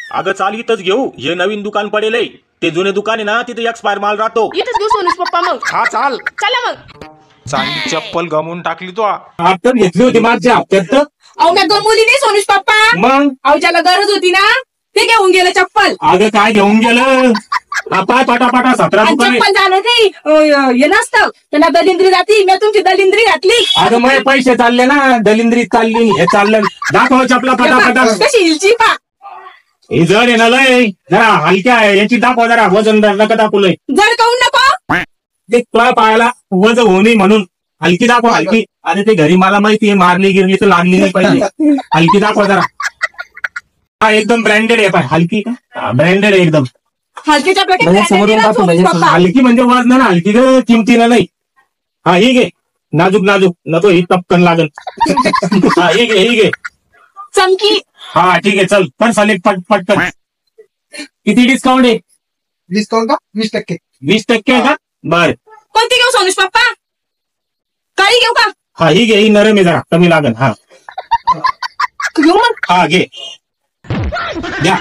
अगं चाल इथंच घेऊ, हे नवीन दुकान पडेल आहे. ते जुने दुकान आहे ना, तिथे एक्सपायर माल राहतो. इथंच घेऊ सोनूस पप्पा मग. हा चाल. चला मग. चांगली चप्पल गमवून टाकली तो. आता घेतली होती मागच्या हप्त्यात. अहो मी गमवली नाही सोनूस पप्पा. मग अहो ज्याला गरज होती ना ते घेऊन गेलं चप्पल. अगं काय घेऊन गेलं? पाय पाटा 17 आणि दुकान. चप्पल झालं काही हे नसतं त्यांना दलिंद्री जाती. मी तुमची दलिंद्री घातली. अगं मग पैसे चालले ना, दलिंद्री चालली, हे चाललं. दाखव चपला पटा. कशी हिलची पा. हे जड आहे ना लय, जरा हलक्या आहे, याची दाखवा जरा वजनदार नका दाखवू लय. जर काऊन नको. ते तुला पायाला वजन होऊ नये म्हणून हलकी दाखवा, हलकी. अरे ते घरी मला माहितीये मारली गिरली तर लागली नाही पाहिजे. हलकी दाखवा जरा. हा एकदम ब्रँडेड आहे, पाय हलकी का ब्रँडेड आहे एकदम. हलकीच्या हलकी म्हणजे वजन ना, हलकी ग किमतीनं नाही. हा ही घे, नाजूक नको ही टपकन लागल. हा ही घे चमकी. हा ठीक आहे, चल पण चालेल पटकन. किती डिस्काउंट आहे? डिस्काउंट का 20%. 20% आहे का? बर. कोणती घेऊ सोनूस पप्पा? काळी घेऊ का? हा ही घे, ही नरम आहे जरा, कमी लागल. हा घेऊ मग. हा घे द्या.